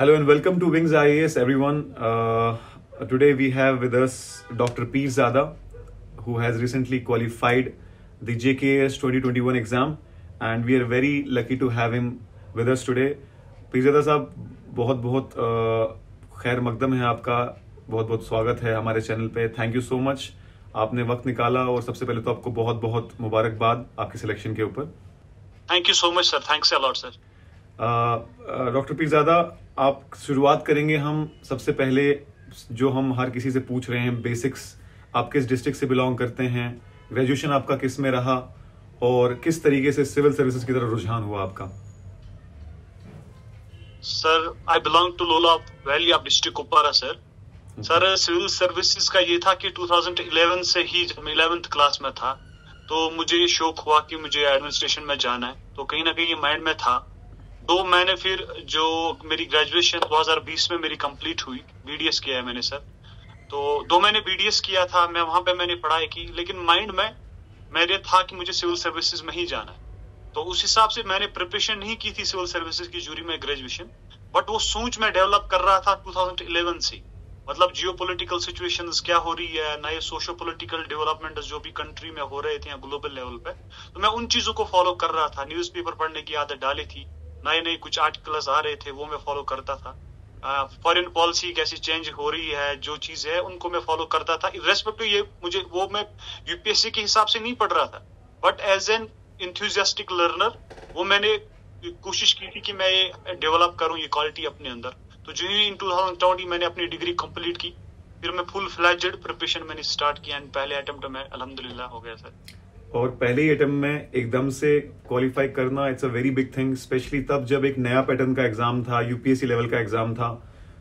Hello and welcome to Wings IAS, everyone. Today we have with us Dr. Peer Zada, who has recently qualified the JKS 2021 exam, and we are very lucky to have him with us today. Peer Zada साहब बहुत बहुत खैर मकदम है आपका, बहुत बहुत स्वागत है हमारे चैनल पे. थैंक यू सो मच, आपने वक्त निकाला और सबसे पहले तो आपको बहुत बहुत मुबारकबाद आपके सिलेक्शन के ऊपर. Thank you so much sir, thanks a lot sir. Doctor पीर ज़ादा, आप शुरुआत करेंगे हम सबसे पहले जो हम हर किसी से पूछ रहे हैं, बेसिक्स. आप किस डिस्ट्रिक्ट से बिलोंग करते हैं, ग्रेजुएशन आपका किस में रहा और किस तरीके से सिविल सर्विसेज की तरफ रुझान हुआ आपका? Sir I belong to Lola valley of district Kupwara sir. Sir civil services का ये था कि 2011 से ही, जब मैं 11th क्लास में था तो मुझे ये शौक हुआ कि मुझे एडमिनिस्ट्रेशन में जाना है. तो कहीं ना कहीं ये माइंड में था. तो मैंने फिर जो मेरी ग्रेजुएशन 2020 में मेरी कंप्लीट हुई, बीडीएस किया है मैंने सर. तो 2 महीने बीडीएस किया था मैं, वहां पे मैंने पढ़ाई की, लेकिन माइंड में मेरे था कि मुझे सिविल सर्विसेज में ही जाना है. तो उस हिसाब से मैंने प्रिपरेशन नहीं की थी सिविल सर्विसेज की जूरी में ग्रेजुएशन, बट वो सोच में डेवलप कर रहा था 2011 से. मतलब जियो पोलिटिकल सिचुएशंस क्या हो रही है, नए सोशो पोलिटिकल डेवलपमेंट जो भी कंट्री में हो रहे थे या ग्लोबल लेवल पे, तो मैं उन चीजों को फॉलो कर रहा था. न्यूज़पेपर पढ़ने की आदत डाली थी, नए नए कुछ आर्टिकल्स आ रहे थे, वो मैं फॉलो करता था. फॉरेन पॉलिसी कैसी चेंज हो रही है, जो चीज है उनको मैं फॉलो करता था. इर्रेस्पेक्टिव ये मुझे वो मैं यूपीएससी के हिसाब से नहीं पढ़ रहा था, but as an enthusiastic learner वो मैंने कोशिश की थी कि मैं ये डेवलप करूं ये क्वालिटी अपने अंदर. तो जो ही इन 2020 मैंने अपनी डिग्री कंप्लीट की, फिर मैं फुल फ्लैजेड प्रिपरेशन मैंने स्टार्ट किया एंड पहले अटेम्प्ट में अल्हम्दुलिल्लाह हो गया सर. और पहले ही अटेम्प्ट में एकदम से क्वालिफाई करना, it's a very big thing, specially तब जब एक नया पैटर्न का एग्जाम था, यूपीएससी लेवल का एग्जाम था.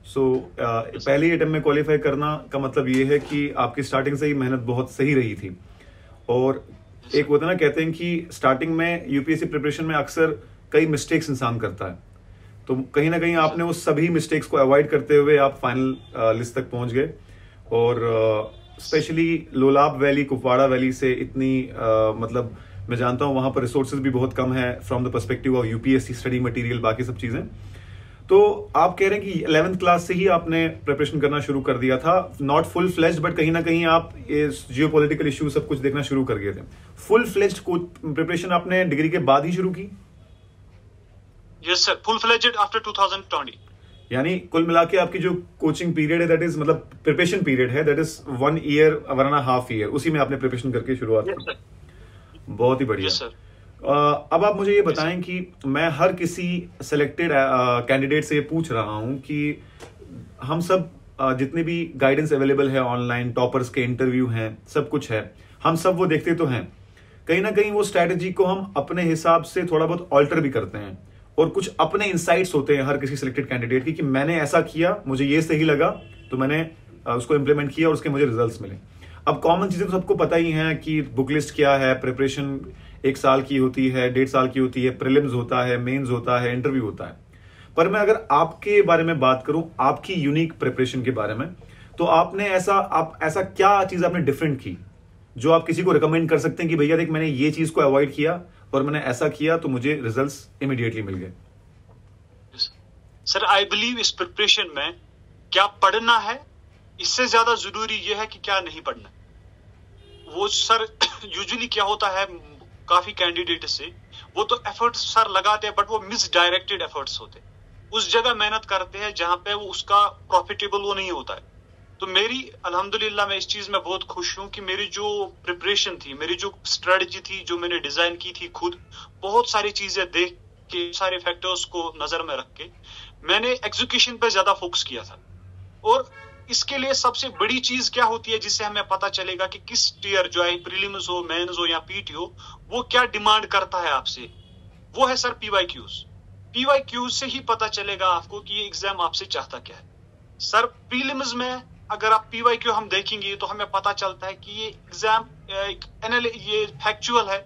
सो पहले ही अटेम्प्ट में क्वालिफाई करना का मतलब ये है कि आपकी स्टार्टिंग से ही मेहनत बहुत सही रही थी. और एक होता है ना, कहते हैं कि स्टार्टिंग में यूपीएससी प्रिपरेशन में अक्सर कई मिस्टेक्स इंसान करता है, तो कहीं ना कहीं आपने उस सभी मिस्टेक्स को अवॉइड करते हुए आप फाइनल लिस्ट तक पहुंच गए. और specially Lolab valley, Kupwara valley से इतनी मतलब मैं जानता हूं वहां पर रिसोर्सेज भी बहुत कम है from the perspective of UPSC study material, बाकी सब चीजें. तो आप कह रहे हैं कि 11th क्लास से ही आपने प्रिपरेशन करना शुरू कर दिया था, नॉट फुल फ्लेज्ड, बट कहीं ना कहीं आप इस जियोपॉलिटिकल इश्यू सब कुछ देखना शुरू कर गए थे. फुल फ्लेज्ड प्रिपरेशन आपने डिग्री के बाद ही शुरू की? Yes sir, full fledged after 2020. यानी कुल मिला के आपकी जो कोचिंग पीरियड है, दैट इज मतलब प्रिपरेशन पीरियड है, दैट इज 1 ईयर 1.5 ईयर, उसी में आपने प्रिपरेशन करके शुरुआत की. बहुत ही बढ़िया. yes, अब आप मुझे ये बताएं कि मैं हर किसी सिलेक्टेड कैंडिडेट से ये पूछ रहा हूं कि हम सब जितने भी गाइडेंस अवेलेबल है ऑनलाइन, टॉपर्स के इंटरव्यू हैं, सब कुछ है, हम सब वो देखते तो हैं. कहीं ना कहीं वो स्ट्रैटेजी को हम अपने हिसाब से थोड़ा बहुत ऑल्टर भी करते हैं, और कुछ अपने इंसाइट्स होते हैं हर किसी सिलेक्टेड कैंडिडेट की कि मैंने ऐसा किया, मुझे ये सही लगा, तो मैंने उसको इंप्लीमेंट किया और उसके मुझे रिजल्ट्स मिले. अब कॉमन चीजें तो सबको पता ही हैं कि बुक लिस्ट क्या है, प्रिपरेशन 1 साल की होती है, 1.5 साल की होती है, प्रीलिम्स होता है, मेंस होता है, इंटरव्यू होता है. पर मैं अगर आपके बारे में बात करूं, आपकी यूनिक प्रिपरेशन के बारे में, तो आपने ऐसा क्या चीज आपने डिफरेंट की जो आप किसी को रिकमेंड कर सकते हैं कि भैया देख, मैंने ये चीज को अवॉइड किया और मैंने ऐसा किया तो मुझे रिजल्ट्स इमीडिएटली मिल गए? सर आई बिलीव इस प्रिपरेशन में क्या पढ़ना है, इससे ज्यादा जरूरी यह है कि क्या नहीं पढ़ना. वो सर यूजुअली क्या होता है काफी कैंडिडेट से, वो तो एफर्ट्स सर लगाते हैं, बट वो मिसडायरेक्टेड एफर्ट्स होते हैं. उस जगह मेहनत करते हैं जहां पे वो उसका प्रॉफिटेबल वो नहीं होता है. तो मेरी अल्हम्दुलिल्लाह मैं इस चीज में बहुत खुश हूं कि मेरी जो प्रिपरेशन थी, मेरी जो स्ट्रेटजी थी, जो मैंने डिजाइन की थी खुद, बहुत सारी चीजें देख के, सारे फैक्टर्स को नजर में रख के मैंने एग्जीक्यूशन पे ज्यादा फोकस किया था. और इसके लिए सबसे बड़ी चीज क्या होती है जिससे हमें पता चलेगा कि किस टीयर, जो है प्रीलिम्स हो, मेंस हो या पीटी हो, वो क्या डिमांड करता है आपसे, वो है सर पीवाईक्यूज. पीवाईक्यूज से ही पता चलेगा आपको कि ये एग्जाम आपसे चाहता क्या है. सर प्रीलिम्स में अगर आप पीवाईक्यू हम देखेंगे तो हमें पता चलता है कि ये एग्जाम ये फैक्चुअल है,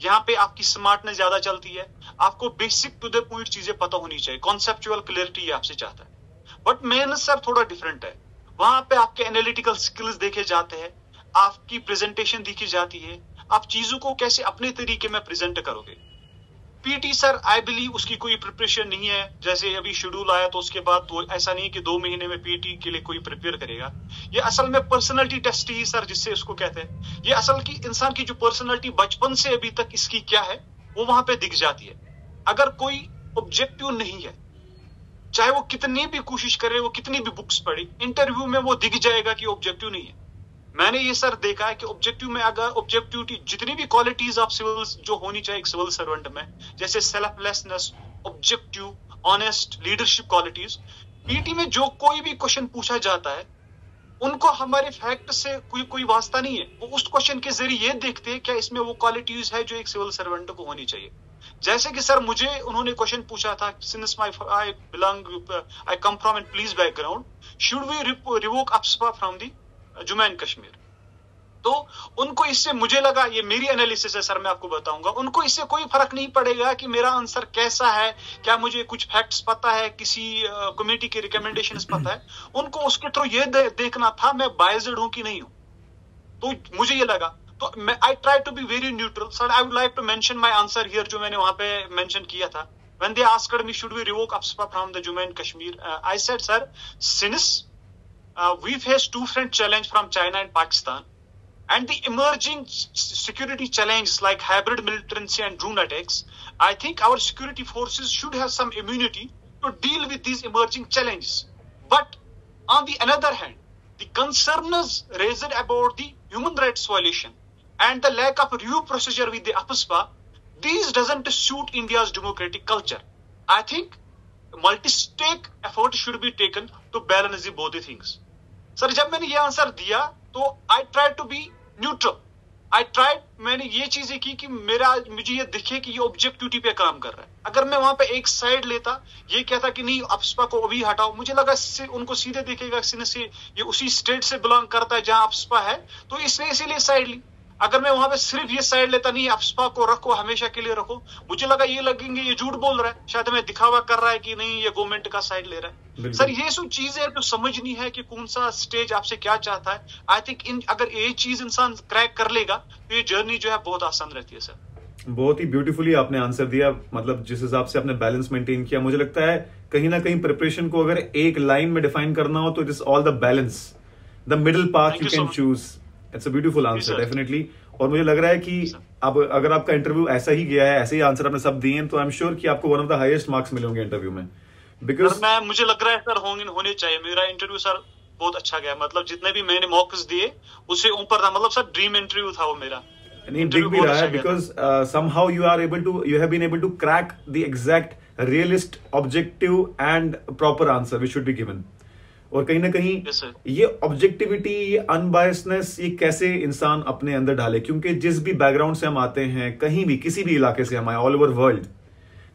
यहाँ पे आपकी स्मार्टनेस ज्यादा चलती है, आपको बेसिक टू द पॉइंट चीजें पता होनी चाहिए, कॉन्सेप्चुअल क्लियरिटी आपसे चाहता है. बट मेंस सर थोड़ा डिफरेंट है, वहां पे आपके एनालिटिकल स्किल्स देखे जाते हैं, आपकी प्रेजेंटेशन देखी जाती है, आप चीजों को कैसे अपने तरीके में प्रेजेंट करोगे. पीटी सर आई बिलीव उसकी कोई प्रिपरेशन नहीं है। जैसे अभी शेड्यूल आया तो उसके बाद तो ऐसा नहीं कि 2 महीने में पीटी के लिए कोई प्रिपेयर करेगा। ये असल में पर्सनालिटी टेस्ट ही सर जिससे उसको कहते हैं। ये असल की इंसान की जो पर्सनालिटी बचपन से अभी तक इसकी क्या है वो वहां पे दिख जाती है। अगर कोई ऑब्जेक्टिव नहीं है, चाहे वो कितनी भी कोशिश करे, वो कितनी भी बुक्स पढ़े, इंटरव्यू में वो दिख जाएगा कि ऑब्जेक्टिव नहीं है। मैंने ये सर देखा है कि ऑब्जेक्टिव में अगर ऑब्जेक्टिविटी जितनी भी क्वालिटीज ऑफ सिविल जो होनी चाहिए एक सिविल सर्वेंट में, जैसे selflessness, objective, honest, leadership qualities, PT में जो कोई भी क्वेश्चन पूछा जाता है उनको हमारे फैक्ट से कोई वास्ता नहीं है। वो उस क्वेश्चन के जरिए ये देखते हैं क्या इसमें वो क्वालिटीज है जो एक सिविल सर्वेंट को होनी चाहिए। जैसे कि सर मुझे उन्होंने क्वेश्चन पूछा था, since I come from an police background, should we revoke AFSPA from the Jammu and Kashmir. तो उनको इससे मुझे लगा, ये मेरी एनालिसिस है सर, मैं आपको बताऊंगा, उनको इससे कोई फर्क नहीं पड़ेगा कि मेरा आंसर कैसा है, क्या मुझे कुछ फैक्ट्स पता है, किसी कमेटी के रिकमेंडेशंस पता है। उनको उसके थ्रू ये देखना था मैं बायस्ड हूं कि नहीं हूं। तो मुझे ये लगा, तो मैं I try to be very neutral sir. I would like to mention my answer here, जो मैंने वहां पे मेंशन किया था। When they asked me should we revoke AFSPA from the Jammu and Kashmir, I said sir, since we face two different challenges from China and Pakistan, and the emerging security challenges like hybrid militancy and drone attacks, I think our security forces should have some immunity to deal with these emerging challenges. But on the other hand, the concerns raised about the human rights violation and the lack of review procedure with the APSPA, these doesn't suit India's democratic culture. I think multi-stake effort should be taken to balance both the things. Sir जब मैंने ये answer दिया तो I try to be neutral. मैंने ये चीजें की कि मुझे ये दिखे कि ये ऑब्जेक्टिविटी पे काम कर रहा है। अगर मैं वहां पे एक साइड लेता, ये कहता कि नहीं अप्सपा को अभी हटाओ, मुझे लगा उनको सीधे देखेगा से ये उसी स्टेट से बिलोंग करता है जहां अप्सपा है, तो इसने इसीलिए साइड ली। अगर मैं वहां पे सिर्फ ये साइड लेता, नहीं अप्सपा को रखो, हमेशा के लिए रखो, मुझे लगा ये लगेंगे ये झूठ बोल रहा है, शायद हमें दिखावा कर रहा है कि नहीं ये गवर्नमेंट का साइड ले रहा है। सर ये सब चीजें तो समझनी है कि कौन सा स्टेज आपसे क्या चाहता है। आई थिंक अगर ये चीज इंसान क्रैक कर लेगा तो ये जर्नी जो है बहुत आसान रहती है सर। बहुत ही ब्यूटीफुली आपने आंसर दिया, मतलब जिस हिसाब से आपने बैलेंस मेंटेन किया। मुझे लगता है कहीं ना कहीं प्रिपरेशन को अगर एक लाइन में डिफाइन करना हो तो it is all the balance, the middle path you can choose. It's a beautiful answer definitely. और मुझे लग रहा है कि अब अगर आपका इंटरव्यू ऐसा ही गया है, ऐसे ही आंसर आपने सब दिए हैं, तो आई एम श्योर कि आपको one of the highest marks मिले होंगे इंटरव्यू में। बिकॉज मुझे लग रहा है सर होने चाहिए। मेरा इंटरव्यू सर बहुत अच्छा गया, मतलब जितने भी मैंने मॉक्स दिए उससे ऊपर था, मतलब सर ड्रीम इंटरव्यू था वो मेरा। नहीं दिख भी रहा है, because somehow you have been able to crack the exact realist objective and proper answer which should be given. और कहीं ना कहीं ये ऑब्जेक्टिविटी, ये अनबायसनेस, ये कैसे इंसान अपने अंदर डाले, क्योंकि जिस भी बैकग्राउंड से हम आते हैं, कहीं भी किसी भी इलाके से हम आए, ऑल ओवर वर्ल्ड,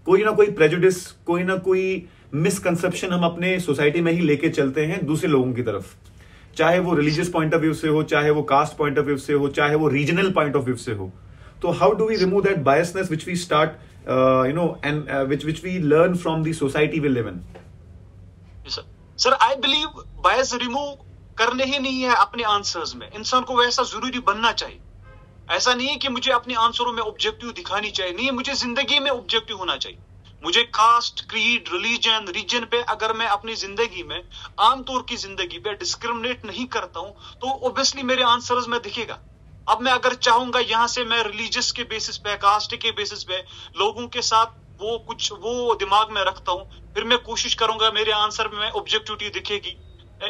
कोई ना कोई प्रेजुडिस, कोई ना कोई मिसकंसेप्शन हम अपने सोसाइटी में ही लेके चलते हैं दूसरे लोगों की तरफ, चाहे वो रिलीजियस पॉइंट ऑफ व्यू से हो, चाहे वो कास्ट पॉइंट ऑफ व्यू से हो, चाहे वो रीजनल पॉइंट ऑफ व्यू से हो। तो how do we remove that biasness which we start and which we learn from the society we live in? Sir I believe bias remove करने ही नहीं है अपने आंसर्स में। इंसान को वैसा जरूरी बनना चाहिए। ऐसा नहीं है कि मुझे अपने आंसरों में ऑब्जेक्टिव दिखानी चाहिए, नहीं, मुझे जिंदगी में ऑब्जेक्टिव होना चाहिए। मुझे कास्ट, क्रीड, रिलीजन, रीजन पे अगर मैं अपनी जिंदगी में, आमतौर की जिंदगी पे डिस्क्रिमिनेट नहीं करता हूं तो ऑब्वियसली मेरे आंसर्स में दिखेगा। अब मैं अगर चाहूंगा यहां से मैं रिलीजियस के बेसिस पे, कास्ट के बेसिस पे लोगों के साथ वो दिमाग में रखता हूं, फिर मैं कोशिश करूंगा मेरे आंसर में ऑब्जेक्टिविटी दिखेगी,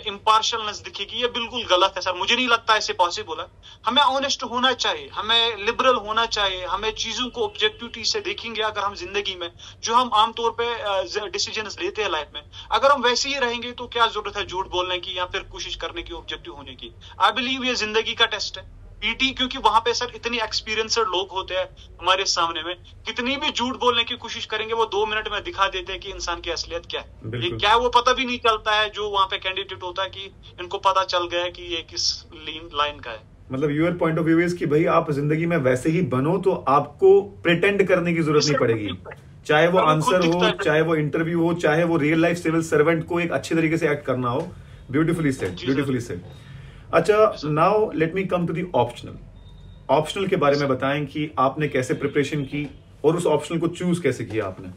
इम्पार्शियलनेस दिखेगी, ये बिल्कुल गलत है सर। मुझे नहीं लगता ऐसे पॉसिबल है। हमें ऑनेस्ट होना चाहिए, हमें लिबरल होना चाहिए, हमें चीजों को ऑब्जेक्टिविटी से देखेंगे। अगर हम जिंदगी में जो हम आमतौर पे डिसीजंस लेते हैं लाइफ में, अगर हम वैसे ही रहेंगे तो क्या जरूरत है झूठ बोलने की या फिर कोशिश करने की ऑब्जेक्टिव होने की। आई बिलीव ये जिंदगी का टेस्ट है पीटी, क्योंकि वहां पे सर इतनी एक्सपीरियंसड लोग होते हैं हमारे सामने में, कितनी भी झूठ बोलने की कोशिश करेंगे वो 2 मिनट में दिखा देते हैं कि इंसान की असलियत क्या है। ये क्या वो पता भी नहीं चलता है, जो वहां पे कैंडिडेट होता है कि इनको पता चल गया है कि ये किस लाइन का है। मतलब your point of view is कि भाई आप जिंदगी में वैसे ही बनो तो आपको प्रिटेंड करने की जरूरत नहीं पड़ेगी, चाहे वो आंसर हो, चाहे वो इंटरव्यू हो, चाहे वो रियल लाइफ सिविल सर्वेंट को एक अच्छे तरीके से एक्ट करना हो। Beautifully said, beautifully said. अच्छा, now let me come to the optional के बारे में बताएं कि आपने कैसे प्रिपरेशन की, और उस ऑप्शनल को चूज कैसे किया आपने?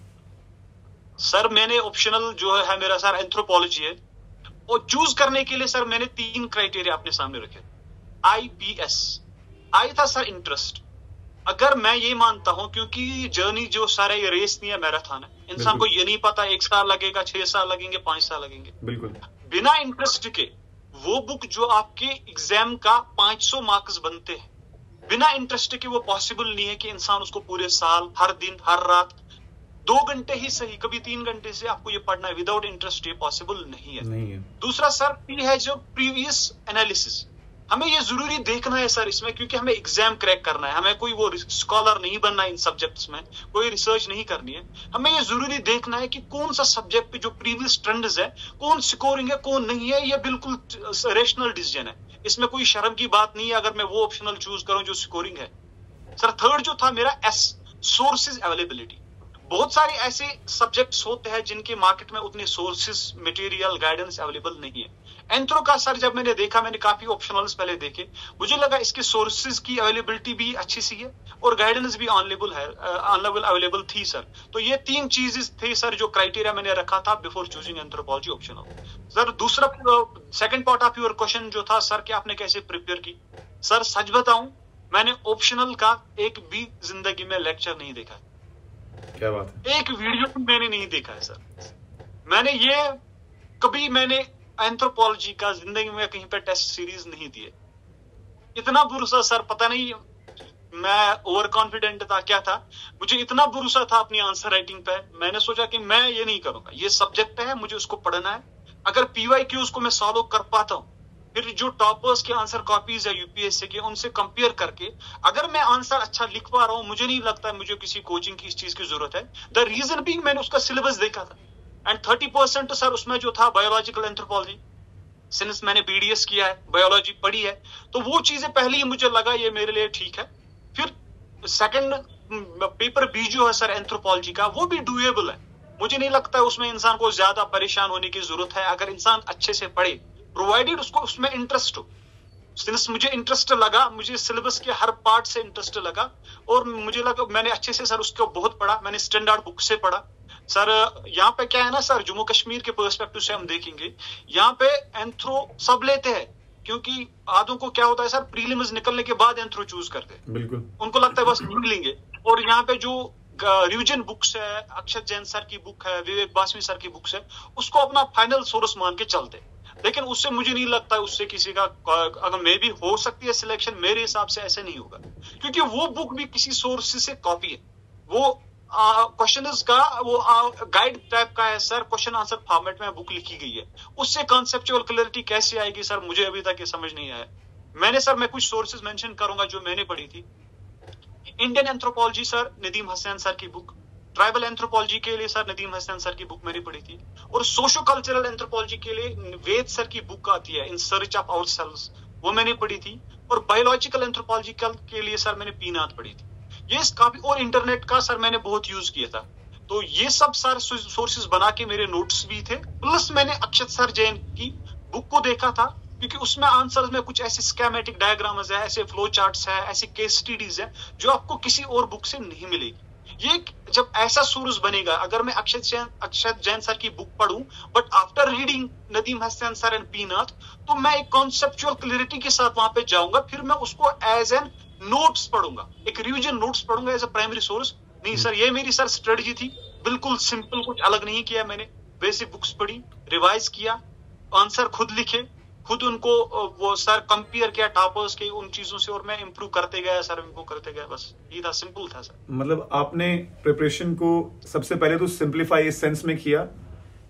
सर मैंने ऑप्शनल जो है मेरा सर एंथ्रोपोलॉजी है, और चूज करने के लिए सर मैंने 3 क्राइटेरिया अपने सामने रखे। IPS, आई था सर इंटरेस्ट। अगर मैं ये मानता हूं, क्योंकि जर्नी जो सारा ये रेस नहीं है, मैराथन है, इंसान को ये नहीं पता 1 साल लगेगा, 6 साल लगेंगे, 5 साल लगेंगे। बिल्कुल। बिना इंटरेस्ट के वो बुक जो आपके एग्जाम का 500 मार्क्स बनते हैं, बिना इंटरेस्ट के वो पॉसिबल नहीं है कि इंसान उसको पूरे साल, हर दिन, हर रात 2 घंटे ही सही, कभी 3 घंटे से आपको ये पढ़ना है, विदाउट इंटरेस्ट ये पॉसिबल नहीं है। दूसरा सर P है जो प्रीवियस एनालिसिस। हमें ये जरूरी देखना है सर इसमें, क्योंकि हमें एग्जाम क्रैक करना है, हमें कोई वो स्कॉलर नहीं बनना है इन सब्जेक्ट्स में, कोई रिसर्च नहीं करनी है। हमें ये जरूरी देखना है कि कौन सा सब्जेक्ट पे जो प्रीवियस ट्रेंड्स है, कौन स्कोरिंग है, कौन नहीं है। ये बिल्कुल रेशनल डिसीजन है, इसमें कोई शर्म की बात नहीं है अगर मैं वो ऑप्शनल चूज करूं जो स्कोरिंग है। सर थर्ड जो था मेरा S, सोर्सेज अवेलेबिलिटी। बहुत सारे ऐसे सब्जेक्ट्स होते हैं जिनके मार्केट में उतने सोर्सेज, मटेरियल, गाइडेंस अवेलेबल नहीं है। एंथ्रो का सर जब मैंने देखा, मैंने काफी ऑप्शनल्स पहले देखे, मुझे लगा इसके सोर्सेज की अवेलेबिलिटी भी अच्छी सी है और गाइडेंस भी अवेलेबल थी सर। तो ये 3 चीजेस थे सर जो क्राइटेरिया मैंने रखा था before choosing anthropology optional. Sir दूसरा second part of your question जो था सर कि आपने कैसे प्रिपेयर की, सर सच बताऊं मैंने ऑप्शनल का एक भी जिंदगी में लेक्चर नहीं देखा। क्या बात है? एक वीडियो मैंने नहीं देखा है सर। मैंने एंथ्रोपोलॉजी का जिंदगी में कहीं पे टेस्ट सीरीज नहीं दिए। इतना भरोसा सर, पता नहीं मैं ओवर कॉन्फिडेंट था क्या था, मुझे इतना भरोसा था अपनी आंसर राइटिंग पे। मैंने सोचा कि मैं ये नहीं करूंगा, ये सब्जेक्ट है, मुझे उसको पढ़ना है। अगर PYQs को मैं सॉल्व कर पाता हूँ, फिर जो टॉपर्स के आंसर कॉपीज है UPSC के, उनसे कंपेयर करके अगर मैं आंसर अच्छा लिख पा रहा हूँ, मुझे नहीं लगता है मुझे किसी कोचिंग की इस चीज की जरूरत है। द रीजन बीइंग मैंने उसका सिलेबस देखा था एंड 30% सर उसमें जो था बायोलॉजिकल एंथ्रोपोलॉजी। सिंस मैंने BDS किया है, बायोलॉजी पढ़ी है, तो वो चीजें पहले ही मुझे लगा ये मेरे लिए ठीक है। फिर सेकंड पेपर B जो है सर एंथ्रोपोलॉजी का, वो भी डूएबल है। मुझे नहीं लगता है उसमें इंसान को ज्यादा परेशान होने की जरूरत है अगर इंसान अच्छे से पढ़े, प्रोवाइडेड उसको उसमें इंटरेस्ट हो। सिंस मुझे इंटरेस्ट लगा, मुझे सिलेबस के हर पार्ट से इंटरेस्ट लगा और मुझे लगा मैंने अच्छे से सर उसको बहुत पढ़ा, मैंने स्टैंडर्ड बुक से पढ़ा। सर यहाँ पे क्या है ना सर, जम्मू कश्मीर के पर्सपेक्टिव से हम देखेंगे, यहाँ पे एंथ्रो सब लेते हैं, क्योंकि आधों को क्या होता है सर, प्रीलिम्स निकलने के बाद एंथ्रो चूज करते हैं। बिल्कुल, उनको लगता है बस नहीं लेंगे। और यहाँ पे जो रिविजन बुक्स है, अक्षत जैन सर की बुक है, विवेक बासवी सर की बुक्स है, उसको अपना फाइनल सोर्स मान के चलते। लेकिन उससे मुझे नहीं लगता उससे किसी का, अगर मे भी हो सकती है सिलेक्शन, मेरे हिसाब से ऐसे नहीं होगा, क्योंकि वो बुक भी किसी सोर्स से कॉपी है। वो क्वेश्चन का वो गाइड टाइप का है सर, क्वेश्चन आंसर फॉर्मेट में बुक लिखी गई है। उससे कॉन्सेप्चुअल क्लैरिटी कैसे आएगी सर, मुझे अभी तक ये समझ नहीं आया। मैं कुछ सोर्सेज मेंशन करूंगा जो मैंने पढ़ी थी। Indian anthropology sir Nadeem Hasan sir की बुक, ट्राइबल एंथ्रोपोलॉजी के लिए सर नदीम हसन सर की बुक मैंने पढ़ी थी, और सोशो कल्चरल एंथ्रोपोलॉजी के लिए वेद सर की बुक आती है इन सर्च ऑफ आवरसेल्व्स, वो मैंने पढ़ी थी। और बायोलॉजिकल एंथ्रोपोलॉजिकल के लिए सर मैंने पीनाथ पढ़ी थी। ये काफी, और इंटरनेट का सर मैंने बहुत यूज किया था। तो ये सब सर सोर्सेज बना के मेरे नोट्स भी थे, प्लस मैंने अक्षत सर जैन की बुक को देखा था, क्योंकि उसमें आंसर्स में कुछ ऐसे स्कीमेटिक डायग्राम्स है, ऐसे फ्लो चार्ट्स है, ऐसे केस स्टडीज है जो आपको किसी और बुक से नहीं मिलेगी। ये जब ऐसा सोर्स बनेगा, अगर मैं अक्षत जैन सर की बुक पढ़ूं but after reading Nadeem Hasan sir and पीनाथ, तो मैं एक कॉन्सेप्चुअल क्लैरिटी के साथ वहां पे जाऊंगा। फिर मैं उसको एज एन नोट्स पढ़ूंगा, एक रिवीजन नोट्स पढ़ूंगा एज अ प्राइमरी सोर्स। नहीं सर, ये मेरी सर स्ट्रेटजी थी, बिल्कुल सिंपल, कुछ अलग नहीं किया मैंने। बेसिक बुक्स पढ़ी, रिवाइज किया, आंसर खुद लिखे, खुद उनको वो सर कंपेयर किया टॉपर्स के उन चीजों से, और मैं इंप्रूव करते गया सर, इंप्रूव करते गया। बस ये था, सिंपल था सर। मतलब आपने प्रिपरेशन को सबसे पहले तो सिंप्लीफाई इस सेंस में किया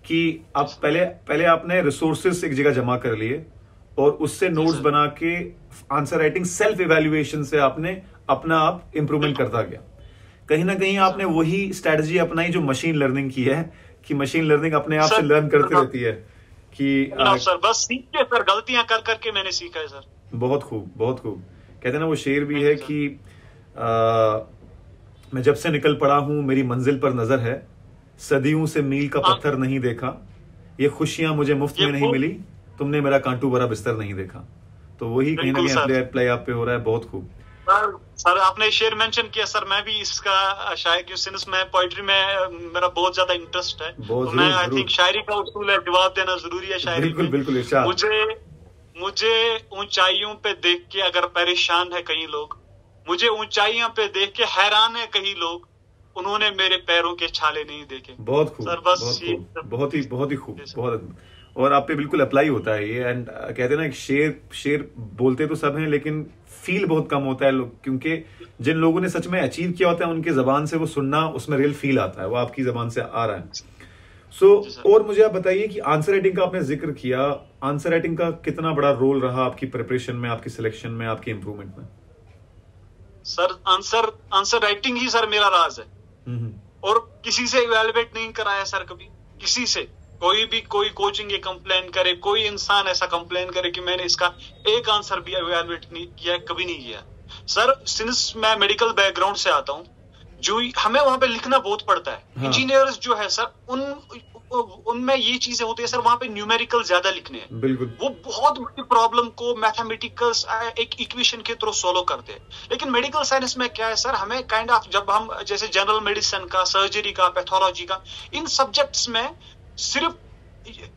कि आप पहले आपने रिसोर्सेस एक जगह जमा कर लिए और उससे नोट्स बना के आंसर राइटिंग सेल्फ इवैल्यूएशन से आपने अपना आप इंप्रूवमेंट करता गया। कहीं ना कहीं आपने वही स्ट्रेटजी अपनाई जो मशीन लर्निंग की है, कि मशीन लर्निंग अपने आप से लर्न करती रहती है कि सर बस सीख के सर, गलतियां कर करके मैंने सीखा है सर। बहुत खूब, बहुत खूब। कहते हैं ना वो शेर भी है कि मैं जब से निकल पड़ा हूं मेरी मंजिल पर नजर है, सदियों से मील का पत्थर नहीं देखा, ये खुशियां मुझे मुफ्त में नहीं मिली, तुमने मेरा कांटू भरा बिस्तर नहीं देखा। तो वही कहीं ना कहीं प्ले आप पे हो रहा है। बहुत खूब। सर आपने शेर मेंशन किया सर, मैं भी इसका शायर क्यों, सिंस मैं पोइट्री में मेरा बहुत ज्यादा इंटरेस्ट है, तो मैं आई थिंक शायरी का उसूल है, जवाब देना जरूरी है शायरी बिल्कुल में। बिल्कुल इरशाद। मुझे ऊंचाइयों पे देख के अगर परेशान है कई लोग, मुझे ऊंचाइयों पे देख के हैरान है कई लोग, उन्होंने मेरे पैरों के छाले नहीं देखे। बहुत खूब सर बस बहुत खूब, बहुत ही खूब, बहुत। और आप पे बिल्कुल अप्लाई होता है ये। एंड कहते हैं ना, एक शेर बोलते तो सब हैं, लेकिन फील बहुत कम होता है लोग, क्योंकि जिन लोगों ने सच में अचीव किया होता है उनके जबान से वो सुनना, उसमें रियल फील आता है, वो आपकी जबान से आ रहा है। और मुझे आप बताइए कि आंसर राइटिंग का आपने जिक्र किया, आंसर राइटिंग का कितना बड़ा रोल रहा आपकी प्रिपरेशन में, आपकी सिलेक्शन में, आपके इंप्रूवमेंट में? सर आंसर राइटिंग ही सर मेरा राज है, और किसी से इवेलुएट नहीं कराया सर कभी, किसी से। कोई कोचिंग ये कंप्लेन करे, कोई इंसान ऐसा कंप्लेन करे कि मैंने इसका एक आंसर भी इवेलुएट नहीं किया, कभी नहीं किया सर। सिंस मैं मेडिकल बैकग्राउंड से आता हूँ, जो हमें वहां पे लिखना बहुत पड़ता है। हाँ। इंजीनियर्स जो है सर, उनमें ये चीजें होती है सर, वहां पे न्यूमेरिकल ज्यादा लिखने हैं। बिल्कुल। वो बहुत बड़ी प्रॉब्लम को मैथमेटिकल्स एक इक्वेशन के थ्रू सोल्व करते हैं। लेकिन मेडिकल साइंस में क्या है सर, हमें काइंड ऑफ, जब हम जैसे जनरल मेडिसिन का, सर्जरी का, पैथोलॉजी का, इन सब्जेक्ट्स में सिर्फ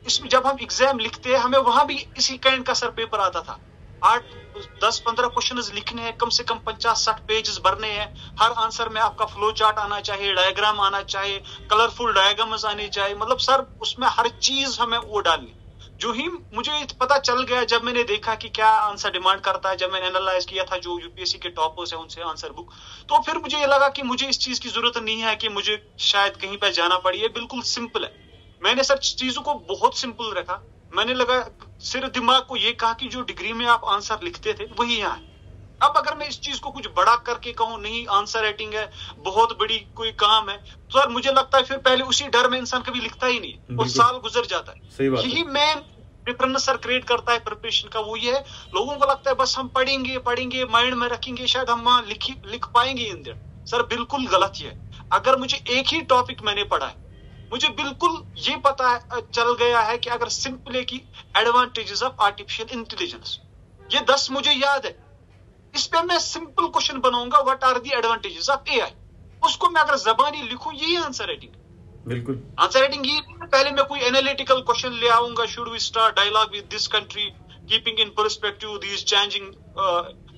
इसमें जब हम एग्जाम लिखते हैं, हमें वहां भी इसी काइंड का सर पेपर आता था। 8-10-15 क्वेश्चंस लिखने हैं, कम से कम 50-60 पेजेस भरने हैं। हर आंसर में आपका फ्लो चार्ट आना चाहिए, डायग्राम आना चाहिए, कलरफुल डायग्राम्स आने चाहिए, मतलब सर उसमें हर चीज हमें वो डालनी। जो ही मुझे पता चल गया, जब मैंने देखा कि क्या आंसर डिमांड करता है, जब मैंने एनालाइज किया था जो यूपीएससी के टॉपर्स हैं उनसे आंसर बुक, तो फिर मुझे ये लगा कि मुझे इस चीज की जरूरत नहीं है कि मुझे शायद कहीं पे जाना पड़े, ये बिल्कुल सिंपल है। मैंने सर चीजों को बहुत सिंपल रखा। मैंने लगा सिर्फ दिमाग को ये कहा कि जो डिग्री में आप आंसर लिखते थे वही यहाँ है। अब अगर मैं इस चीज को कुछ बड़ा करके कहूँ नहीं आंसर राइटिंग है बहुत बड़ी कोई काम है, तो सर मुझे लगता है फिर पहले उसी डर में इंसान कभी लिखता ही नहीं और साल गुजर जाता है। यही मेन डिफरेंस सर क्रिएट करता है प्रिपरेशन का, वो ये है लोगों को लगता है बस हम पढ़ेंगे माइंड में रखेंगे, शायद हम वहां लिख पाएंगे इन देर। सर बिल्कुल गलत ही है। अगर मुझे एक ही टॉपिक मैंने पढ़ा है, मुझे बिल्कुल ये पता चल गया है कि अगर सिंपल की एडवांटेजेस ऑफ आर्टिफिशियल इंटेलिजेंस, ये 10 मुझे याद है, इस पे मैं सिंपल क्वेश्चन बनाऊंगा, what are the advantages of AI, उसको मैं अगर जबानी लिखूं, यही आंसर राइटिंग। बिल्कुल आंसर राइटिंग ये पहले मैं कोई एनालिटिकल क्वेश्चन ले आऊंगा, should we start dialogue with this country keeping in perspective these changing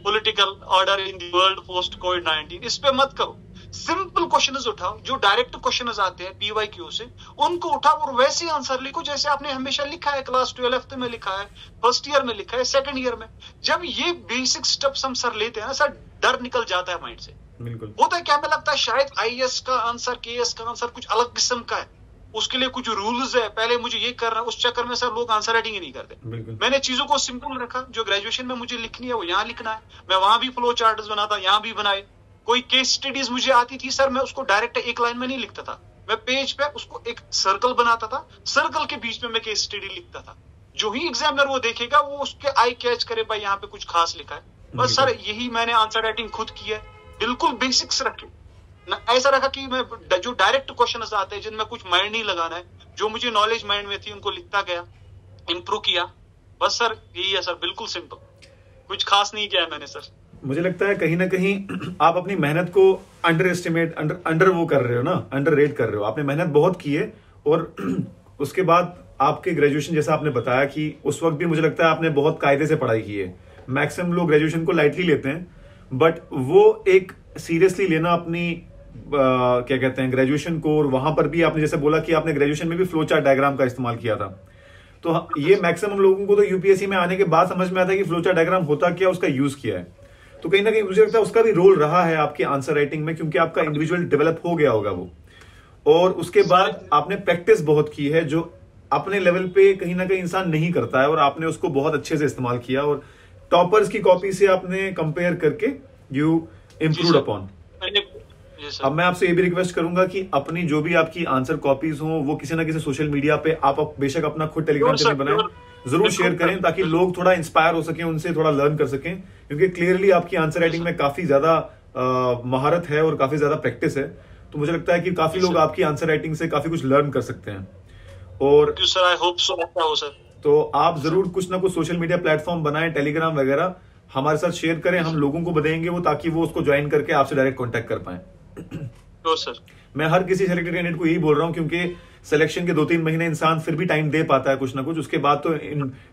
political order in the world post कोविड-19, इस पे मत करो। सिंपल क्वेश्चंस उठाओ, जो डायरेक्ट क्वेश्चंस आते हैं पीवाईक्यू से, उनको उठाओ और वैसे आंसर लिखो जैसे आपने हमेशा लिखा है, क्लास 12th में लिखा है, फर्स्ट ईयर में लिखा है, सेकंड ईयर में। जब ये बेसिक स्टेप्स हम सर लेते हैं ना सर, डर निकल जाता है माइंड से। बिल्कुल। होता है क्या, हमें लगता है शायद आईएएस का आंसर, केएस का आंसर कुछ अलग किस्म का है, उसके लिए कुछ रूल्स है, पहले मुझे ये करना, उस चक्कर में सर लोग आंसर राइटिंग ही नहीं करते। मैंने चीजों को सिंपल रखा, जो ग्रेजुएशन में मुझे लिखनी है वो यहाँ लिखना है, मैं वहां भी फ्लो चार्ट्स बनाता, यहाँ भी बनाए। कोई केस स्टडीज मुझे आती थी सर, मैं उसको डायरेक्ट एक लाइन में नहीं लिखता था, मैं पेज पे उसको एक सर्कल बनाता था, सर्कल के बीच में मैं केस स्टडी लिखता था। जो ही एग्जामिनर वो देखेगा वो उसके आई कैच करे, भाई यहाँ पे कुछ खास लिखा है। बस सर यही मैंने आंसर राइटिंग खुद की है, बिल्कुल बेसिक्स रखे ना, ऐसा रखा कि मैं जो डायरेक्ट क्वेश्चन आते हैं जिनमें कुछ माइंड नहीं लगाना है, जो मुझे नॉलेज माइंड में थी उनको लिखता गया, इंप्रूव किया। बस सर यही है सर, बिल्कुल सिंपल, कुछ खास नहीं किया है मैंने सर। मुझे लगता है कहीं ना कहीं आप अपनी मेहनत को अंडर वो कर रहे हो ना, अंडर रेट कर रहे हो। आपने मेहनत बहुत की है, और उसके बाद आपके ग्रेजुएशन, जैसा आपने बताया कि उस वक्त भी मुझे लगता है आपने बहुत कायदे से पढ़ाई की है। मैक्सिमम लोग ग्रेजुएशन को लाइटली लेते हैं, बट वो एक सीरियसली लेना अपनी क्या कहते हैं ग्रेजुएशन को, और वहां पर भी आपने जैसे बोला कि आपने ग्रेजुएशन में भी फ्लो चार्ट डायग्राम का इस्तेमाल किया था, तो ये मैक्सिमम लोगों को तो यूपीएससी में आने के बाद समझ में आता है कि फ्लो चार्ट डायग्राम होता क्या, उसका यूज किया है। तो कहीं ना कहीं मुझे लगता है उसका भी रोल रहा है आपके आंसर राइटिंग में, क्योंकि आपका इंडिविजुअल डेवलप हो गया होगा वो, और उसके बाद आपने प्रैक्टिस बहुत की है, जो अपने लेवल पे कहीं ना कहीं इंसान नहीं करता है, और आपने उसको बहुत अच्छे से इस्तेमाल किया, और टॉपर्स की कॉपी से आपने कंपेयर करके यू इम्प्रूव्ड अपॉन। अब मैं आपसे ये भी रिक्वेस्ट करूंगा कि अपनी जो भी आपकी आंसर कॉपीज हो, वो किसी ना किसी सोशल मीडिया पे आप बेशक अपना खुद टेलीग्राम चैनल बनाएं, जरूर शेयर करें, ताकि लोग थोड़ा इंस्पायर हो सकें, उनसे थोड़ा लर्न कर सकें, क्योंकि क्लियरली आपकी आंसर राइटिंग में काफी ज्यादा महारत है और काफी ज्यादा प्रैक्टिस है। तो मुझे लगता है कि काफी लोग आपकी आंसर राइटिंग से काफी कुछ लर्न कर सकते हैं। और सर आई होप सो, अच्छा हो सर। तो आप जरूर कुछ ना कुछ सोशल मीडिया प्लेटफॉर्म बनाएं, टेलीग्राम वगैरह, हमारे साथ शेयर करें, हम लोगों को बताएंगे वो, ताकि वो उसको ज्वाइन करके आपसे डायरेक्ट कांटेक्ट कर पाए। तो सर मैं हर किसी सेलेक्टेड कैंडिडेट को यही बोल रहा हूं, क्योंकि सिलेक्शन के 2-3 महीने इंसान फिर भी टाइम दे पाता है कुछ ना कुछ, उसके बाद तो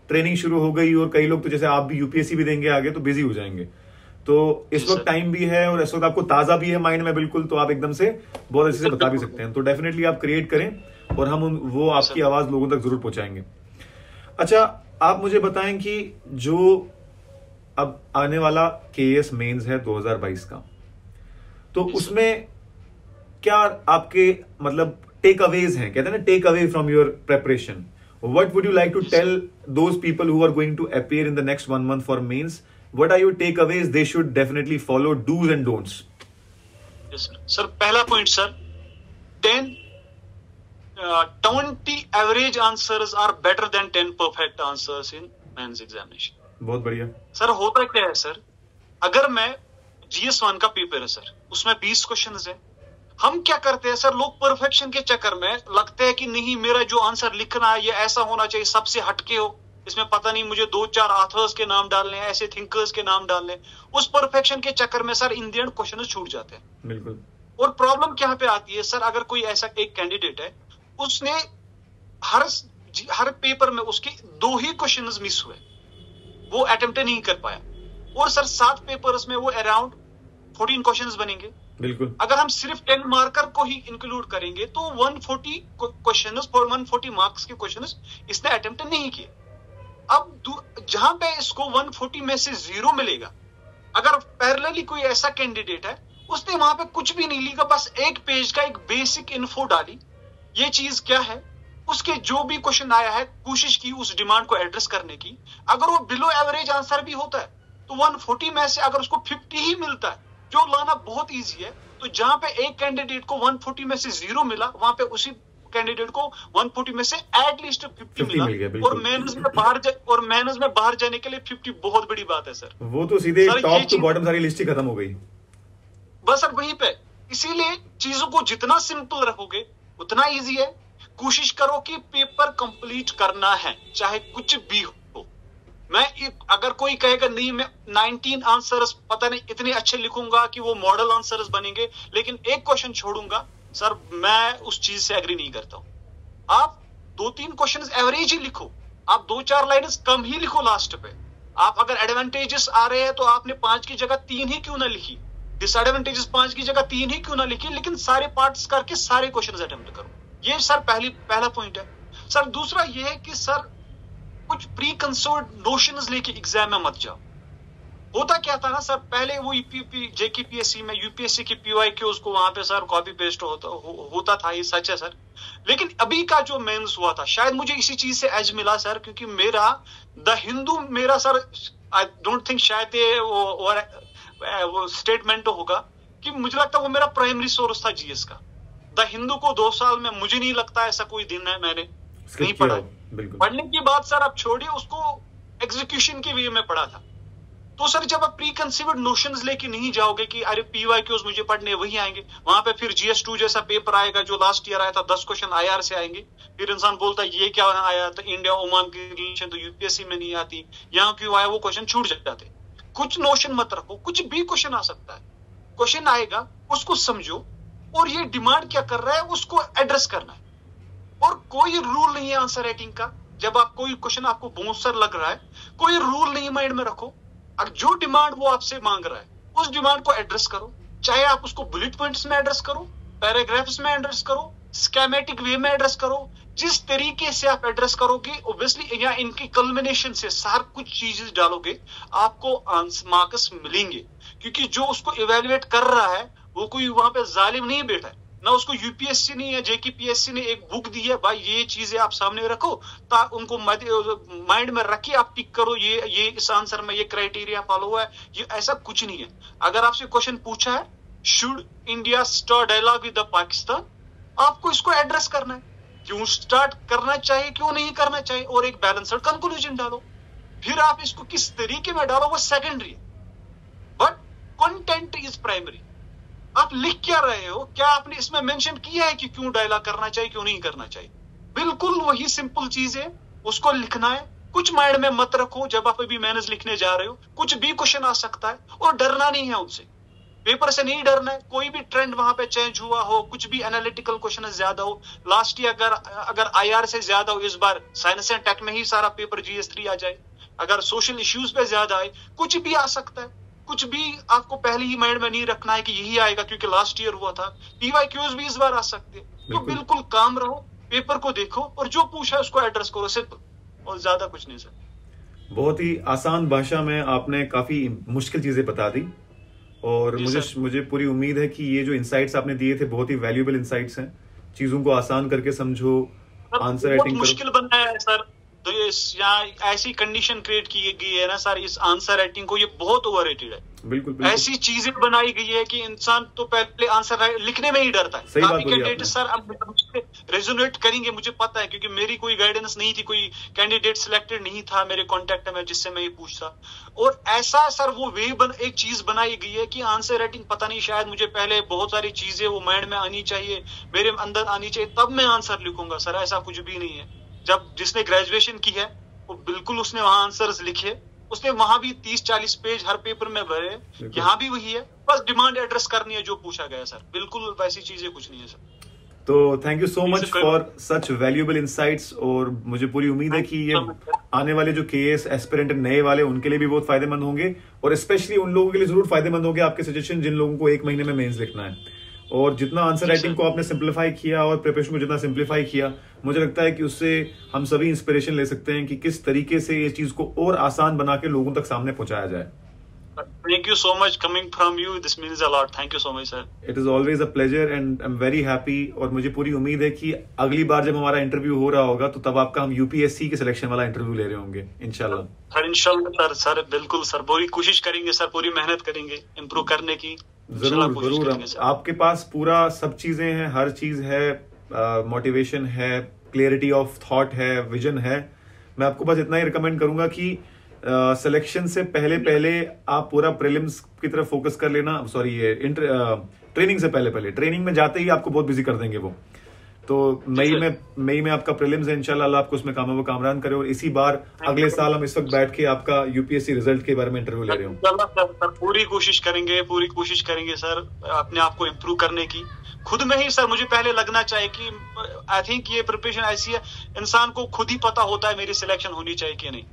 ट्रेनिंग शुरू हो गई, और कई लोग तो जैसे आप भी यूपीएससी भी देंगे आगे, तो बिजी हो जाएंगे। तो इस वक्त टाइम भी है और इस वक्त आपको ताजा भी है माइंड में बिल्कुल, तो आप एकदम से बहुत अच्छे से बता भी सकते हैं। तो डेफिनेटली आप क्रिएट करें और हम वो आपकी आवाज लोगों तक जरूर पहुंचाएंगे। अच्छा, आप मुझे बताएं कि जो अब आने वाला केएएस मेंस है 2022 का, तो उसमें क्या आपके मतलब टेक अवेज हैं, कहते हैं ना take away from your preparation, what would you like to tell those people who are going to appear in the next 1 month for mains? What are your takeaways they should definitely follow, do's and don'ts? Yes, sir. पहला point sir, 20 average answers are better than 10 perfect answers in mains examination. बहुत बढ़िया sir. होता क्या है sir, अगर मैं GS1 का paper है सर, उसमें 20 क्वेश्चन है, हम क्या करते हैं सर, लोग परफेक्शन के चक्कर में लगते हैं कि नहीं मेरा जो आंसर लिखना है ये ऐसा होना चाहिए, सबसे हटके हो, इसमें पता नहीं मुझे 2-4 ऑथर्स के नाम डालने हैं, ऐसे थिंकर्स के नाम डालने हैं। उस परफेक्शन के चक्कर में sir in the end question छूट जाते हैं। बिल्कुल। और प्रॉब्लम क्या पे आती है सर, अगर कोई ऐसा एक कैंडिडेट है, उसने हर पेपर में उसके 2 ही क्वेश्चन मिस हुए, वो अटेम्प्ट नहीं कर पाया, और सर 7 पेपर्स में वो अराउंड 14 क्वेश्चन बनेंगे। बिल्कुल। अगर हम सिर्फ 10 मार्कर को ही इंक्लूड करेंगे तो 140 क्वेश्चन, 140 मार्क्स के क्वेश्चन इसने अटेम्प्ट नहीं किए। अब जहां पे इसको 140 में से 0 मिलेगा, अगर पैरेलली कोई ऐसा कैंडिडेट है उसने वहां पे कुछ भी नहीं लिखा, बस एक पेज का एक बेसिक इन्फो डाली, ये चीज क्या है, उसके जो भी क्वेश्चन आया है कोशिश की उस डिमांड को एड्रेस करने की, अगर वो बिलो एवरेज आंसर भी होता है तो 140 में से अगर उसको 50 ही मिलता है, जो लाना बहुत ईजी है। तो जहां पे एक कैंडिडेट को 140 में से 0 मिला, वहां पे उसी कैंडिडेट को 140 में से एटलीस्ट 50 मिला, और मेंस में बाहर जाने के लिए 50 बहुत बड़ी बात है सर। वो तो सीधे टॉप टू बॉटम सारी लिस्ट ही खत्म हो गई बस सर वहीं पे। इसीलिए चीजों को जितना सिंपल रखोगे उतना इजी है। कोशिश करो कि पेपर कंप्लीट करना है, चाहे कुछ भी हो। अगर कोई कहेगा नहीं मैं 19 आंसर्स पता नहीं इतने अच्छे लिखूंगा कि वो मॉडल आंसर्स बनेंगे, लेकिन एक क्वेश्चन छोड़ूंगा, सर मैं उस चीज से एग्री नहीं करता हूं। आप 2-3 क्वेश्चन एवरेज ही लिखो, आप 2-4 लाइन्स कम ही लिखो लास्ट पे। आप अगर एडवांटेजेस आ रहे हैं तो आपने 5 की जगह 3 ही क्यों ना लिखी, डिसएडवांटेजेस 5 की जगह 3 ही क्यों ना लिखी, लेकिन सारे पार्ट्स करके सारे क्वेश्चन अटेम्प्ट करो। ये सर पहला पॉइंट है। सर दूसरा ये है कि सर कुछ प्री कंसर्ड नोशंस लेके एग्जाम में मत जाओ। होता क्या था ना सर, पहले वो जेकेपीएससी में यूपीएससी की PYQs को वहां पे सर कॉपी पेस्ट होता था, ये सच है सर। लेकिन अभी का जो मेंस हुआ था, शायद मुझे इसी चीज से एज मिला सर, क्योंकि मेरा द हिंदू मेरा सर, आई डोंट थिंक शायद ये वो स्टेटमेंट होगा कि मुझे लगता है वो मेरा प्राइमरी सोर्स था जीएस का। द हिंदू को 2 साल में मुझे नहीं लगता ऐसा कोई दिन है मैंने नहीं पढ़ा। पढ़ने की बात सर आप छोड़िए, उसको एग्जीक्यूशन के वे में पढ़ा था। तो सर जब आप प्री कंसीवर्ड नोशंस लेके नहीं जाओगे कि अरे PYQs मुझे पढ़ने वही आएंगे, वहां पे फिर GS2 जैसा पेपर आएगा जो लास्ट ईयर आया था, 10 क्वेश्चन IR से आएंगे, फिर इंसान बोलता है ये क्या आया था, इंडिया ओमान की रिलेशन तो यूपीएससी में नहीं आती, यहाँ क्यों आया, वो क्वेश्चन छूट जाते। कुछ नोशन मत रखो, कुछ भी क्वेश्चन आ सकता है, क्वेश्चन आएगा उसको समझो, और ये डिमांड क्या कर रहा है उसको एड्रेस करना है। और कोई रूल नहीं है आंसर राइटिंग का। जब आप कोई क्वेश्चन आपको बोनसर लग रहा है, कोई रूल नहीं माइंड में रखो, और जो डिमांड वो आपसे मांग रहा है उस डिमांड को एड्रेस करो। चाहे आप उसको बुलेट पॉइंट्स में एड्रेस करो, पैराग्राफ्स में एड्रेस करो, स्कीमेटिक वे में एड्रेस करो, जिस तरीके से आप एड्रेस करोगे ऑब्वियसली या इनकी कल्मिनेशन से सार कुछ चीजें डालोगे, आपको मार्क्स मिलेंगे। क्योंकि जो उसको इवेल्युएट कर रहा है वो कोई वहां पे जालिम नहीं बैठा है, ना उसको यूपीएससी ने या जेकेपीएससी ने एक बुक दी है भाई ये चीजें आप सामने रखो, उनको माइंड में रखिए, आप टिक करो ये इस आंसर में ये क्राइटेरिया फॉलो हुआ है, ये ऐसा कुछ नहीं है। अगर आपसे क्वेश्चन पूछा है should India start dialogue with Pakistan, आपको इसको एड्रेस करना है, क्यों स्टार्ट करना चाहिए क्यों नहीं करना चाहिए, और एक बैलेंस्ड कंक्लूजन डालो। फिर आप इसको किस तरीके में डालो वो सेकेंडरी है, बट कंटेंट इज प्राइमरी। आप लिख क्या रहे हो, क्या आपने इसमें मेंशन किया है कि क्यों डायलॉग करना चाहिए क्यों नहीं करना चाहिए, बिल्कुल वही सिंपल चीज है, उसको लिखना है, कुछ माइंड में मत रखो जब आप अभी मेंस लिखने जा रहे हो, कुछ भी क्वेश्चन आ सकता है और डरना नहीं है उनसे, पेपर से नहीं डरना है। कोई भी ट्रेंड वहां पे चेंज हुआ हो, कुछ भी एनालिटिकल क्वेश्चन ज्यादा हो, लास्ट ईयर अगर आईआर से ज्यादा हो, इस बार साइंस एंड टेक में ही सारा पेपर जीएस3 आ जाए, अगर सोशल इश्यूज पे ज्यादा आए, कुछ भी आ सकता है, कुछ भी आपको पहले ही माइंड में नहीं रखना है कि यही आएगा क्योंकि लास्ट ईयर हुआ था। पीवाईक्यूज भी इस बार आ सकते हैं, तो बिल्कुल काम रहो, पेपर को देखो और जो पूछा है उसको एड्रेस करो, सिर्फ, और ज्यादा कुछ नहीं सर। बहुत ही आसान भाषा में आपने काफी मुश्किल चीजें बता दी और मुझे पूरी उम्मीद है कि ये जो इंसाइट्स आपने दिए थे बहुत ही वैल्यूएबल इंसाइट्स हैं। चीजों को आसान करके समझो, आंसर राइटिंग करो। मुश्किल बनना है सर, तो यहाँ ऐसी कंडीशन क्रिएट की गई है ना सर, इस आंसर राइटिंग को, ये बहुत ओवररेटेड है। बिल्कुल, बिल्कुल ऐसी चीजें बनाई गई है कि इंसान तो पहले आंसर लिखने में ही डरता है। काफी कैंडिडेट सर अब रेजोनेट करेंगे, मुझे पता है, क्योंकि मेरी कोई गाइडेंस नहीं थी, कोई कैंडिडेट सिलेक्टेड नहीं था मेरे कांटेक्ट में जिससे मैं ये पूछता। और ऐसा सर वो एक चीज बनाई गई है कि आंसर राइटिंग, पता नहीं, शायद मुझे पहले बहुत सारी चीजें वो माइंड में आनी चाहिए, मेरे अंदर आनी चाहिए, तब मैं आंसर लिखूंगा। सर ऐसा कुछ भी नहीं है। जब जिसने ग्रेजुएशन की है वो बिल्कुल उसने वहां आंसर्स लिखे, उसने वहां भी 30-40 पेज हर पेपर में भरे, यहाँ भी वही है, बस डिमांड एड्रेस करनी है जो पूछा गया सर, बिल्कुल वैसी चीजें कुछ नहीं है सर। तो thank you so much for such valuable insights, और मुझे पूरी उम्मीद है कि ये आने वाले जो केएस एस्पिरेंट नए वाले उनके लिए भी बहुत फायदेमंद होंगे, और स्पेशली उन लोगों के लिए जरूर फायदेमंद होंगे आपके सजेशन जिन लोगों को 1 महीने में मेंस लिखना है। और जितना आंसर राइटिंग को आपने सिंप्लीफाई किया और प्रिपरेशन को जितना सिंप्लीफाई किया, मुझे लगता है कि उससे हम सभी इंस्पिरेशन ले सकते हैं कि किस तरीके से इस चीज को और आसान बना के लोगों तक सामने पहुंचाया जाए। Thank you so much coming from you. This means a lot. Thank you so much, sir. It is always a pleasure and I'm very happy। और मुझे पूरी उम्मीद है कि अगली बार जब हमारा इंटरव्यू हो रहा होगा तो तब आपका हम यूपीएससी के सिलेक्शन वाला इंटरव्यू ले रहे होंगे इंशाल्लाह। सर इंशाल्लाह सर बिल्कुल सर, पूरी कोशिश करेंगे सर, पूरी मेहनत करेंगे इम्प्रूव करने की। जरूर आपके पास पूरा सब चीजें हैं, हर चीज है, मोटिवेशन है, क्लियरिटी ऑफ थॉट है, विजन है। मैं आपको बस इतना ही रिकमेंड करूंगा कि सिलेक्शन से पहले आप पूरा प्रीलिम्स की तरफ फोकस कर लेना। सॉरी, ये ट्रेनिंग से पहले ट्रेनिंग में जाते ही आपको बहुत बिजी कर देंगे वो। तो मई में आपका प्रीलिम्स है, इंशाल्लाह अल्लाह आपको उसमें कामयाब करे। और इसी बार अगले साल हम इस वक्त बैठ के आपका यूपीएससी रिजल्ट के बारे में इंटरव्यू ले रहे हो। सर पूरी कोशिश करेंगे सर अपने आप को इम्प्रूव करने की। खुद में ही सर मुझे पहले लगना चाहिए कि आई थिंक ये प्रिपरेशन ऐसी है, इंसान को खुद ही पता होता है मेरी सिलेक्शन होनी चाहिए कि नहीं।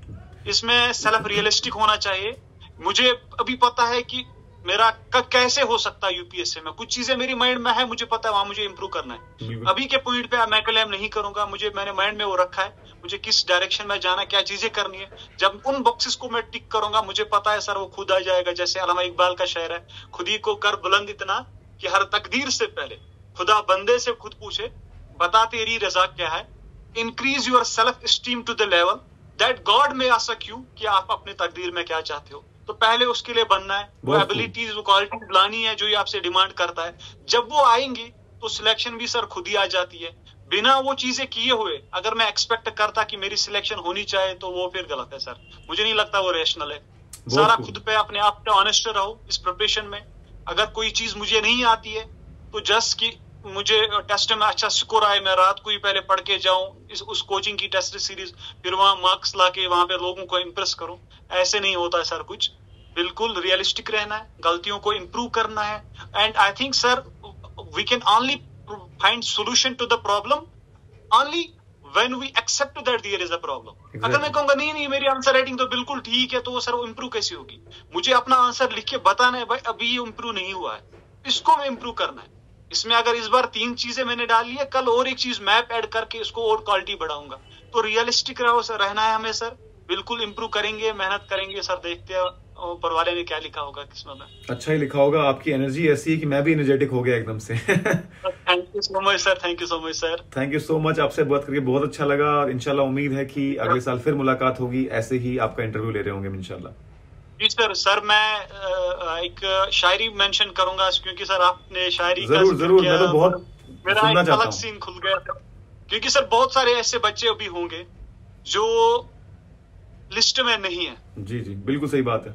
इसमें सेल्फ रियलिस्टिक होना चाहिए। मुझे अभी पता है कि मेरा कैसे हो सकता है यूपीएससी में, कुछ चीजें मेरी माइंड में है, मुझे पता है वहां मुझे इंप्रूव करना है। अभी के पॉइंट पे मैं क्लेम नहीं करूंगा, मैंने माइंड में वो रखा है, मुझे किस डायरेक्शन में जाना, क्या चीजें करनी है। जब उन बॉक्सेस को मैं टिक करूंगा, मुझे पता है सर वो खुद आ जाएगा। जैसे अल्लामा इकबाल का शेर है, खुद ही को कर बुलंद इतना कि हर तकदीर से पहले खुदा बंदे से खुद पूछे, बता तेरी रजा क्या है। Increase your self esteem to the level that God में आस्क यू कि आप अपने तकदीर में क्या चाहते हो। तो पहले उसके लिए बनना है, वो एबिलिटीज, वो क्वालिटीज लानी है जो ये आपसे डिमांड करता है। जब वो आएंगी तो सिलेक्शन भी सर खुद ही आ जाती है। बिना वो चीजें किए हुए अगर मैं एक्सपेक्ट करता कि मेरी सिलेक्शन होनी चाहिए तो वो फिर गलत है सर, मुझे नहीं लगता वो रेशनल है। सारा खुद पे अपने आप पे ऑनेस्ट रहो इस प्रिपरेशन में। अगर कोई चीज मुझे नहीं आती है तो जस्ट कि मुझे टेस्ट में अच्छा स्कोर आए, मैं रात को ही पहले पढ़ के जाऊं उस कोचिंग की टेस्ट सीरीज, फिर वहां मार्क्स लाके वहां पे लोगों को इम्प्रेस करूं। ऐसे नहीं होता है सर कुछ, बिल्कुल रियलिस्टिक रहना है, गलतियों को इम्प्रूव करना है। And I think sir we can only find solution to the problem only when we accept that there is a problem. अगर मैं कहूंगा नहीं मेरी आंसर राइटिंग तो बिल्कुल ठीक है, तो वो सर इम्प्रूव कैसी होगी। मुझे अपना आंसर लिख के बताना है, भाई अभी ये इम्प्रूव नहीं हुआ है, इसको मैं इम्प्रूव करना है। इसमें अगर इस बार 3 चीजें मैंने डाल ली है, कल और एक चीज मैप ऐड करके इसको और क्वालिटी बढ़ाऊंगा। तो रियलिस्टिक रहना है हमें सर, बिल्कुल इम्प्रूव करेंगे, मेहनत करेंगे सर। देखते हैं ऊपर वाले ने क्या लिखा होगा किस्मत में। अच्छा ही लिखा होगा। आपकी एनर्जी ऐसी है कि मैं भी एनर्जेटिक हो गया एकदम से। Thank you so much sir, thank you so much sir. Thank you so much, आपसे बात करके बहुत अच्छा लगा और इंशाल्लाह उम्मीद है कि अगले साल फिर मुलाकात होगी, ऐसे ही आपका इंटरव्यू ले रहे होंगे इंशाल्लाह। जी सर मैं एक शायरी मेंशन करूंगा क्योंकि सर आपने शायरी जरूर मैं तो बहुत मेरा एक अलग सीन खुल गया था। क्योंकि सर बहुत सारे ऐसे बच्चे अभी होंगे जो लिस्ट में नहीं है। जी बिल्कुल सही बात है।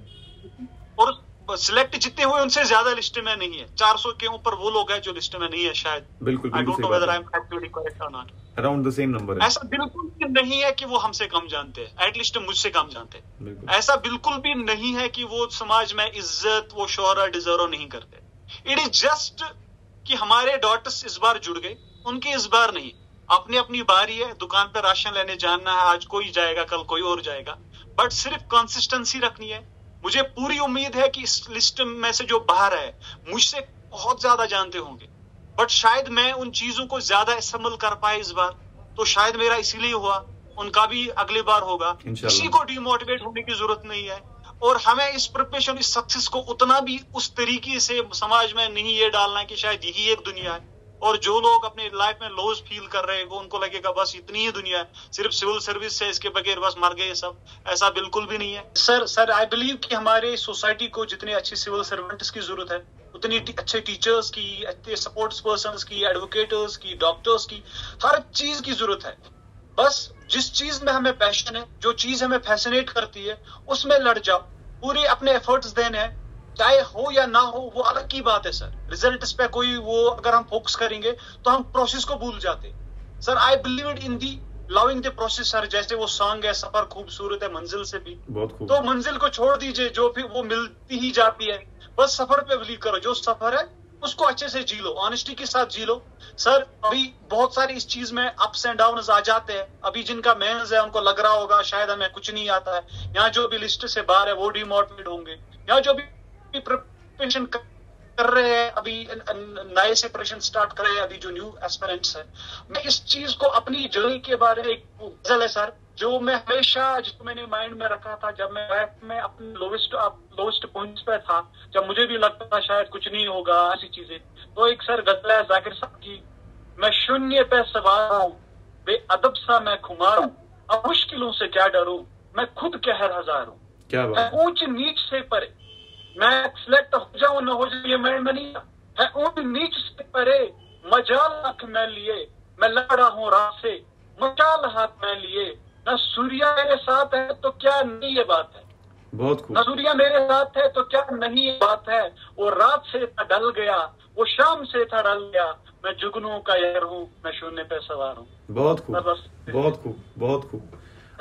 और सिलेक्ट जितने हुए उनसे ज्यादा लिस्ट में नहीं है। 400 के ऊपर वो लोग हैं जो लिस्ट में नहीं है शायद। बिल्कुल I don't know whether I'm actually correct or not. Around the same number है। ऐसा बिल्कुल भी नहीं है कि वो हमसे कम जानते हैं, एटलीस्ट मुझसे कम जानते हैं। ऐसा बिल्कुल भी नहीं है कि वो समाज में इज्जत, वो शोहरत डिजर्व नहीं करते। इट इज जस्ट कि हमारे डॉटर्स इस बार जुड़ गए, उनकी इस बार नहीं। अपनी अपनी बारी है, दुकान पे राशन लेने जाना है, आज कोई जाएगा, कल कोई और जाएगा, बट सिर्फ कंसिस्टेंसी रखनी है। मुझे पूरी उम्मीद है कि इस लिस्ट में से जो बाहर है, मुझसे बहुत ज्यादा जानते होंगे, बट शायद मैं उन चीजों को ज्यादा इस्तेमाल कर पाए इस बार, तो शायद मेरा इसीलिए हुआ, उनका भी अगली बार होगा। किसी को डिमोटिवेट होने की जरूरत नहीं है, और हमें इस प्रिपरेशन, इस सक्सेस को उतना भी उस तरीके से समाज में नहीं ये डालना है कि शायद यही एक दुनिया है, और जो लोग अपने लाइफ में लॉस फील कर रहे हैं उनको लगेगा बस इतनी ही दुनिया है, सिर्फ सिविल सर्विस से इसके बगैर बस मर गए सब। ऐसा बिल्कुल भी नहीं है सर। आई बिलीव कि हमारे सोसाइटी को जितने अच्छे सिविल सर्वेंट्स की जरूरत है, उतनी अच्छे टीचर्स की, अच्छे सपोर्ट पर्सन्स की, एडवोकेटर्स की, डॉक्टर्स की, हर चीज की जरूरत है। बस जिस चीज में हमें पैशन है, जो चीज हमें फैसिनेट करती है, उसमें लड़ जाओ, पूरे अपने एफर्ट्स देने हैं, चाहे हो या ना हो वो अलग की बात है सर। रिजल्ट पे कोई वो अगर हम फोकस करेंगे तो हम प्रोसेस को भूल जाते sir. I believe it in the loving the process sir. जैसे वो सॉन्ग है, सफर खूबसूरत है मंजिल से भी, बहुत खूब। तो मंजिल को छोड़ दीजिए, जो भी वो मिलती ही जाती है, बस सफर पे बिलीव करो। जो सफर है उसको अच्छे से जी लो, ऑनेस्टी के साथ जी लो सर। अभी बहुत सारी इस चीज में अप्स एंड डाउन आ जाते हैं। अभी जिनका मेंस है उनको लग रहा होगा शायद हमें कुछ नहीं आता है, यहाँ जो भी लिस्ट से बाहर है वो डिमोटिवेट होंगे, यहाँ जो भी प्रिपरेशन कर रहे हैं, अभी नए से प्रिपरेशन स्टार्ट कर रहे हैं, अभी जो न्यू एस्पिरेंट्स है, मैं इस चीज को अपनी जर्नी के बारे में, एक गजल है सर जो मैं हमेशा, जिसको मैंने माइंड में रखा था जब मैं लाइफ में अपने लोवेस्ट पॉइंट्स पे था, जब मुझे भी लगता था शायद कुछ नहीं होगा, ऐसी चीजें। तो एक सर गजल है जाकिर साहब की, मैं शून्य पे सवार हूँ, बेअदब सा मैं खुमार हूँ, अब मुश्किलों से क्या डरूं, मैं खुद कहर हजार हूँ। क्या बात, ऊंच नीच से परे, मैं सिलेक्ट हो जाऊं न हो जाए मैं नहीं है, ऊंच नीच से परे मजाल हाथ में लिए, मैं लड़ा हूँ रात से मचाल हाथ में लिए, न सूर्या मेरे साथ है तो क्या नहीं ये बात है, बहुत खूब। न सूर्या मेरे साथ है तो क्या नहीं ये बात है, वो रात से था ढल गया, वो शाम से था ढल गया, मैं जुगनू का यार हूँ, मैं शून्य पे सवार हूँ। बहुत खूब, बहुत खूब, बहुत खूब।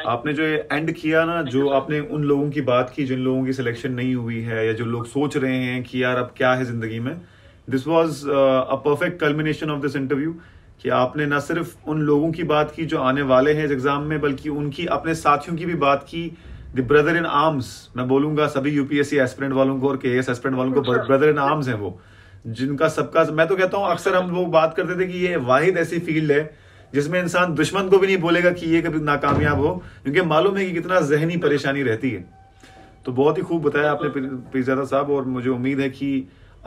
आपने जो एंड किया ना, जो आपने उन लोगों की बात की जिन लोगों की सिलेक्शन नहीं हुई है, या जो लोग सोच रहे हैं कि यार अब क्या है जिंदगी में, this was a perfect culmination of this interview, कि आपने ना सिर्फ उन लोगों की बात की जो आने वाले हैं इस एग्जाम में, बल्कि उनकी अपने साथियों की भी बात की, द ब्रदर इन आर्म्स। मैं बोलूंगा सभी यूपीएससी एस्पिरेंट वालों को और केएएस एस्पिरेंट वालों को ब्रदर इन आर्म्स हैं वो, जिनका सबका, मैं तो कहता हूं अक्सर हम लोग बात करते थे कि ये वाहिद ऐसी फील्ड है जिसमें इंसान दुश्मन को भी नहीं बोलेगा कि ये कभी नाकामयाब हो, क्योंकि मालूम है कि कितना जहनी परेशानी रहती है। तो बहुत ही खूब बताया आपने पीरजादा साहब, और मुझे उम्मीद है कि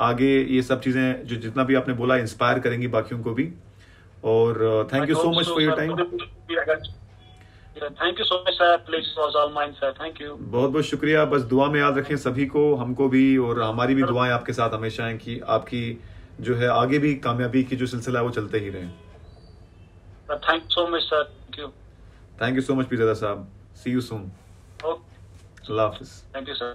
आगे ये सब चीजें जो जितना भी आपने बोला इंस्पायर करेंगी बाकियों को भी। और thank you so much for your time. Thank you so much sir, please was all mine sir, thank you. बहुत बहुत शुक्रिया। बस दुआ में याद रखें सभी को, हमको भी, और हमारी भी दुआएं आपके साथ हमेशा हैं कि आपकी जो है आगे भी कामयाबी की जो सिलसिला है वो चलते ही रहे। Thank you so much, sir. Thank you. Thank you so much, Pizada Saab. See you soon. Okay. Allah Hafiz. Thank you, sir.